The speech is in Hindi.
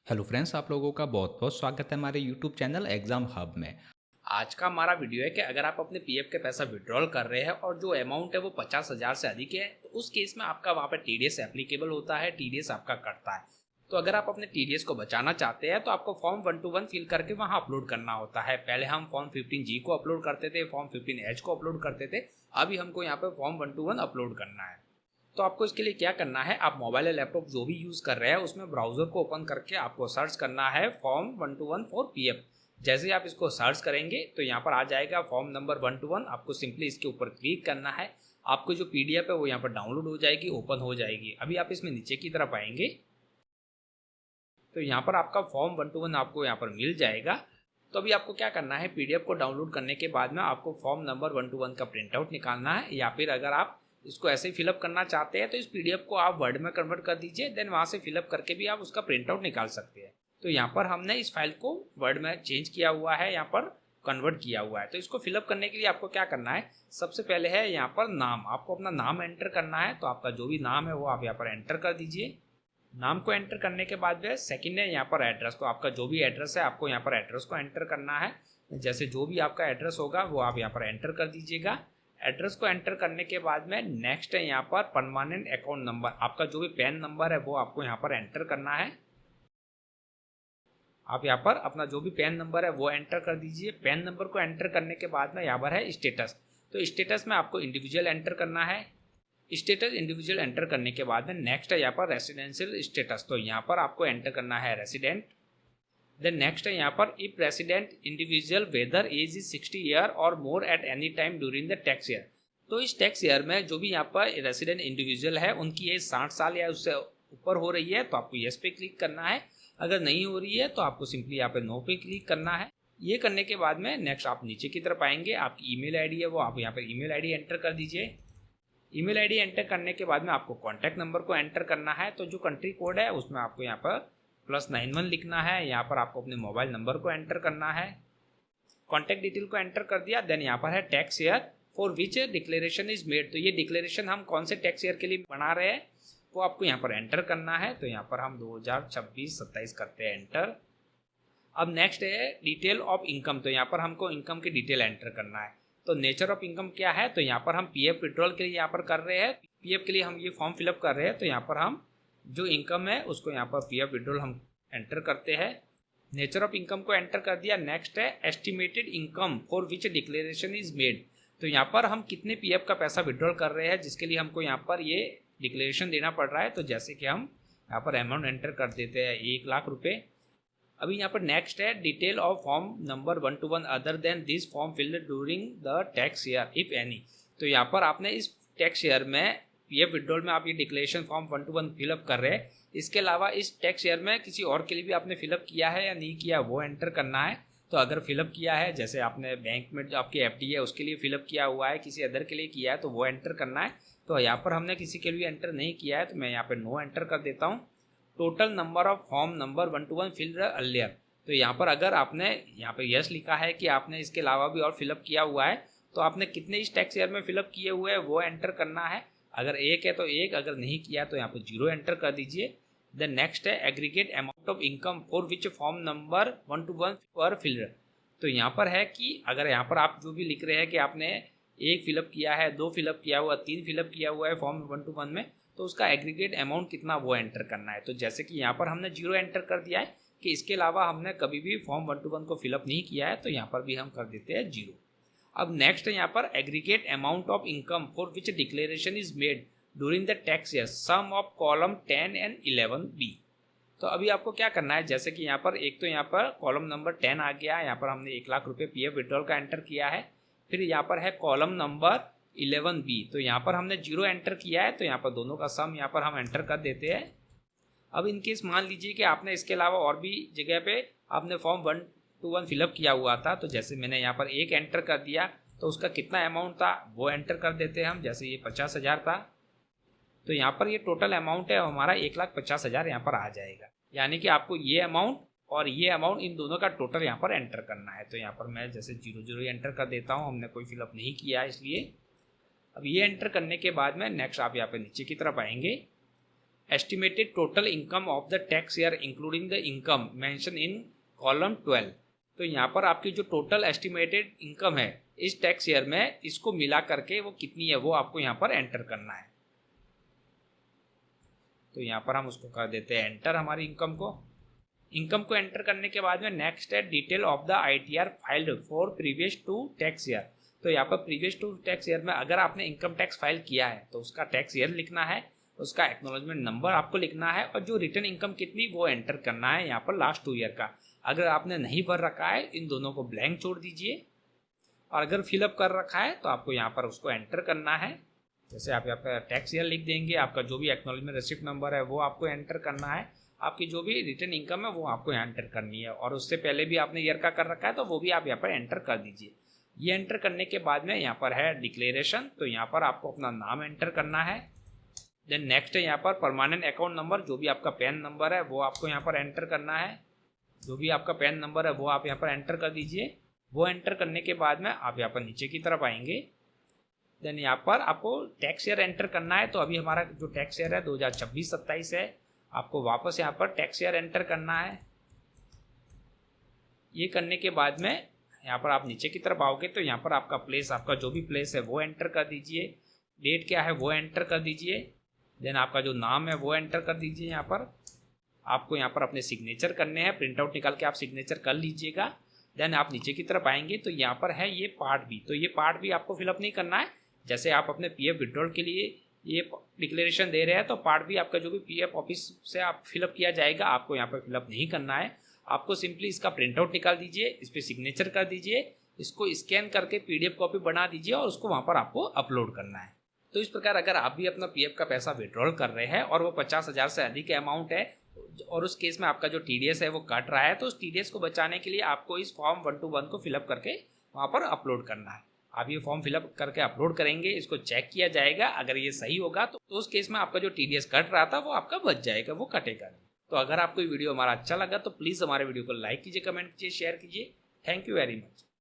हेलो फ्रेंड्स, आप लोगों का बहुत बहुत स्वागत है हमारे यूट्यूब चैनल एग्जाम हब में। आज का हमारा वीडियो है कि अगर आप अपने पीएफ के पैसा विड्रॉल कर रहे हैं और जो अमाउंट है वो 50,000 से अधिक है, तो उस केस में आपका वहाँ पे टीडीएस एप्लीकेबल होता है, टीडीएस आपका कटता है। तो अगर आप अपने टीडीएस को बचाना चाहते हैं तो आपको फॉर्म 121 फिल करके वहाँ अपलोड करना होता है। पहले हम फॉर्म 15G को अपलोड करते थे, फॉर्म 15H को अपलोड करते थे, अभी हमको यहाँ पे फॉर्म 121 अपलोड करना है। तो आपको इसके लिए क्या करना है, आप मोबाइल या लैपटॉप जो भी यूज़ कर रहे हैं उसमें ब्राउज़र को ओपन करके आपको सर्च करना है फॉर्म 121 फॉर पीएफ। जैसे ही आप इसको सर्च करेंगे तो यहाँ पर आ जाएगा फॉर्म नंबर 121। आपको सिंपली इसके ऊपर क्लिक करना है, आपको जो पीडीएफ है वो यहाँ पर डाउनलोड हो जाएगी, ओपन हो जाएगी। अभी आप इसमें नीचे की तरफ आएंगे तो यहाँ पर आपका फॉर्म 121 आपको यहाँ पर मिल जाएगा। तो अभी आपको क्या करना है, पीडीएफ को डाउनलोड करने के बाद में आपको फॉर्म नंबर 121 का प्रिंट आउट निकालना है, या फिर अगर आप इसको ऐसे ही फिलअप करना चाहते हैं तो इस पीडीएफ को आप वर्ड में कन्वर्ट कर दीजिए, देन वहाँ से फिलअप करके भी आप उसका प्रिंट आउट निकाल सकते हैं। तो यहाँ पर हमने इस फाइल को वर्ड में चेंज किया हुआ है, यहाँ पर कन्वर्ट किया हुआ है। तो इसको फिलअप करने के लिए आपको क्या करना है, सबसे पहले है यहाँ पर नाम, आपको अपना नाम एंटर करना है। तो आपका जो भी नाम है वो आप यहाँ पर एंटर कर दीजिए। नाम को एंटर करने के बाद में सेकंड है यहाँ पर एड्रेस, तो आपका जो भी एड्रेस है आपको यहाँ पर एड्रेस को एंटर करना है। जैसे जो भी आपका एड्रेस होगा वो आप यहाँ पर एंटर कर दीजिएगा। एड्रेस को एंटर करने के बाद में नेक्स्ट है यहाँ पर परमानेंट अकाउंट नंबर, आपका जो भी पैन नंबर है वो आपको यहाँ पर एंटर करना है। आप यहाँ पर अपना जो भी पैन नंबर है वो एंटर कर दीजिए। पैन नंबर को एंटर करने के बाद में यहाँ पर है स्टेटस, तो स्टेटस में आपको इंडिविजुअल एंटर करना है। स्टेटस इंडिविजुअल एंटर करने के बाद में नेक्स्ट है यहाँ पर रेसिडेंशियल स्टेटस, तो यहाँ पर आपको एंटर करना है रेसिडेंट। देन नेक्स्ट है यहाँ पर if resident individual whether age is 60 year और more at any time during the tax year. तो इस टैक्स ईयर में जो भी यहाँ पर रेसिडेंट इंडिविजुअल है उनकी एज 60 साल या उससे ऊपर हो रही है तो आपको यस पे क्लिक करना है। अगर नहीं हो रही है तो आपको सिंपली यहाँ पे नो पे क्लिक करना है। ये करने के बाद में नेक्स्ट आप नीचे की तरफ आएंगे, आपकी ईमेल आईडी है वो आप यहाँ पर ईमेल आईडी एंटर कर दीजिए। ईमेल आईडी एंटर करने के बाद में आपको कॉन्टैक्ट नंबर को एंटर करना है। तो जो कंट्री कोड है उसमें आपको यहाँ पर +91 लिखना है। यहाँ पर आपको अपने मोबाइल नंबर को एंटर करना है। कॉन्टैक्ट डिटेल को एंटर कर दिया। देन यहाँ पर है tax year for which declaration is made, तो ये डिक्लेरेशन हम कौन से टैक्स ईयर के लिए बना रहे हैं वो आपको यहाँ पर एंटर करना है। तो यहाँ पर हम 2026-27 करते हैं एंटर। अब नेक्स्ट है डिटेल ऑफ इनकम, तो यहाँ पर हमको इनकम की डिटेल एंटर करना है। तो नेचर ऑफ इनकम क्या है, तो यहाँ पर हम पीएफ विड्रॉल के लिए यहाँ पर कर रहे हैं, पीएफ के लिए हम ये फॉर्म फिलअप कर रहे हैं। तो यहाँ पर हम जो इनकम है उसको यहाँ पर पीएफ विड्रॉल हम एंटर करते हैं। नेचर ऑफ इनकम को एंटर कर दिया। नेक्स्ट है estimated income for which declaration is made, तो यहाँ पर हम कितने पीएफ का पैसा विड्रॉल कर रहे हैं जिसके लिए हमको यहाँ पर ये डिक्लेरेशन देना पड़ रहा है। तो जैसे कि हम यहाँ पर अमाउंट एंटर कर देते हैं 1,00,000 रुपये। अभी यहाँ पर नेक्स्ट है detail of form number 121 other than this form field during the tax year if any, तो यहाँ पर आपने इस टैक्स ईयर में पीएफ विड्रॉल में आप ये डिक्लेरेशन फॉर्म 121 फिलअप कर रहे हैं, इसके अलावा इस टैक्स ईयर में किसी और के लिए भी आपने फिलअप किया है या नहीं किया वो एंटर करना है। तो अगर फिलअप किया है, जैसे आपने बैंक में जो आपकी एफडी है उसके लिए फिलअप किया हुआ है, किसी अदर के लिए किया है तो वो एंटर करना है। तो यहाँ पर हमने किसी के लिए एंटर नहीं किया है तो मैं यहाँ पर नो एंटर कर देता हूँ। Total number of form number 121 field earlier, तो यहाँ पर अगर आपने यहाँ पर यस लिखा है कि आपने इसके अलावा भी और फिलअप किया हुआ है तो आपने कितने इस टैक्स ईयर में फिलअप किए हुए हैं वो एंटर करना है। अगर 1 है तो 1, अगर नहीं किया तो यहाँ पर 0 एंटर कर दीजिए। देन नेक्स्ट है aggregate amount of income for which form number 121 पर फिल्ड, तो यहाँ पर है कि अगर यहाँ पर आप जो भी लिख रहे हैं कि आपने 1 फिलअप किया है, 2 फिलअप किया हुआ, 3 फिलअप किया हुआ है फॉर्म 121 में, तो उसका एग्रीगेट अमाउंट कितना वो एंटर करना है। तो जैसे कि यहाँ पर हमने 0 एंटर कर दिया है कि इसके अलावा हमने कभी भी फॉर्म 121 को फिलअप नहीं किया है, तो यहाँ पर भी हम कर देते हैं 0। अब नेक्स्ट है यहाँ पर aggregate amount of income for which declaration is made during the tax year sum of column 10 and 11 B. तो अभी आपको क्या करना है, जैसे कि यहाँ पर एक तो यहाँ पर कॉलम नंबर 10 आ गया है, यहाँ पर हमने 1,00,000 रुपये पीएफ विड्रॉल का एंटर किया है। फिर यहाँ पर है कॉलम नंबर 11B, तो यहाँ पर हमने 0 एंटर किया है, तो यहाँ पर दोनों का सम यहाँ पर हम एंटर कर देते हैं। अब इनकेस मान लीजिए कि आपने इसके अलावा और भी जगह पे आपने फॉर्म 121 फिलअप किया हुआ था, तो जैसे मैंने यहाँ पर 1 एंटर कर दिया तो उसका कितना अमाउंट था वो एंटर कर देते हैं हम। जैसे ये 50,000 था तो यहाँ पर ये टोटल अमाउंट है हमारा 1,50,000 यहाँ पर आ जाएगा। यानी कि आपको ये अमाउंट और ये अमाउंट इन दोनों का टोटल यहाँ पर एंटर करना है। तो यहाँ पर मैं जैसे 0 एंटर कर देता हूँ, हमने कोई फिलअप नहीं किया है इसलिए। अब ये एंटर करने के बाद में नेक्स्ट आप यहाँ पर नीचे की तरफ आएंगे, estimated total income of the tax year including the income mention in column 12। तो यहाँ पर आपकी जो टोटल एस्टिमेटेड इनकम है इस टैक्स ईयर में, इसको मिला करके वो कितनी है वो आपको यहाँ पर एंटर करना है। तो यहाँ पर हम उसको कर देते हैं एंटर हमारी इनकम को एंटर करने के बाद में नेक्स्ट है detail of the ITR filed for previous two tax year. तो यहाँ पर प्रीवियस टू टैक्स ईयर में अगर आपने इनकम टैक्स फाइल किया है तो उसका टैक्स ईयर लिखना है, उसका एक्नॉलेजमेंट नंबर आपको लिखना है और जो रिटर्न इनकम कितनी वो एंटर करना है यहाँ पर लास्ट 2 ईयर का। अगर आपने नहीं भर रखा है इन दोनों को ब्लैंक छोड़ दीजिए, और अगर फिलअप कर रखा है तो आपको यहाँ पर उसको एंटर करना है। जैसे आप यहाँ पर टैक्स ईयर लिख देंगे, आपका जो भी एक्नॉलेजमेंट रिसिप्ट नंबर है वो आपको एंटर करना है, आपकी जो भी रिटर्न इनकम है वो आपको यहाँ एंटर करनी है, और उससे पहले भी आपने ईयर का कर रखा है तो वो भी आप यहाँ पर एंटर कर दीजिए। ये एंटर करने के बाद में यहाँ पर है डिक्लेरेशन, तो यहाँ पर आपको अपना नाम एंटर करना है। देन नेक्स्ट है यहाँ पर परमानेंट अकाउंट नंबर, जो भी आपका पैन नंबर है वो आपको यहाँ पर एंटर करना है। जो भी आपका पैन नंबर है वो आप यहाँ पर एंटर कर दीजिए। वो एंटर करने के बाद में आप यहाँ पर नीचे की तरफ आएंगे। देन यहाँ पर आपको टैक्स ईयर एंटर करना है। तो अभी हमारा जो टैक्स ईयर है 2026-27 है, आपको वापस यहाँ पर टैक्स ईयर एंटर करना है। ये करने के बाद में यहाँ पर आप नीचे की तरफ आओगे तो यहाँ पर आपका प्लेस, आपका जो भी प्लेस है वो एंटर कर दीजिए। डेट क्या है वो एंटर कर दीजिए। देन आपका जो नाम है वो एंटर कर दीजिए। यहाँ पर आपको यहाँ पर अपने सिग्नेचर करने हैं, प्रिंट आउट निकाल के आप सिग्नेचर कर लीजिएगा। देन आप नीचे की तरफ आएंगे तो यहाँ पर है ये पार्ट बी, तो ये पार्ट भी आपको फिलअप नहीं करना है। जैसे आप अपने PF विड्रॉल के लिए ये डिक्लेरेशन दे रहे हैं तो पार्ट बी आपका जो भी PF ऑफिस से आप फिलअप किया जाएगा, आपको यहाँ पर फिलअप नहीं करना है। आपको सिंपली इसका प्रिंट आउट निकाल दीजिए, इस पर सिग्नेचर कर दीजिए, इसको स्कैन करके PDF कॉपी बना दीजिए और उसको वहाँ पर आपको अपलोड करना है। तो इस प्रकार अगर आप भी अपना PF का पैसा विड्रॉल कर रहे हैं और वो 50,000 से अधिक अमाउंट है और उस केस में आपका जो TDS है वो कट रहा है, तो उस TDS को बचाने के लिए आपको इस फॉर्म 121 को फिलअप करके वहाँ पर अपलोड करना है। आप ये फॉर्म फिलअप करके अपलोड करेंगे, इसको चेक किया जाएगा। अगर ये सही होगा तो उस केस में आपका जो TDS कट रहा था वो आपका बच जाएगा, वो कटेगा नहीं। तो अगर आपको ये वीडियो हमारा अच्छा लगा तो प्लीज़ हमारे वीडियो को लाइक कीजिए, कमेंट कीजिए, शेयर कीजिए। Thank you very much.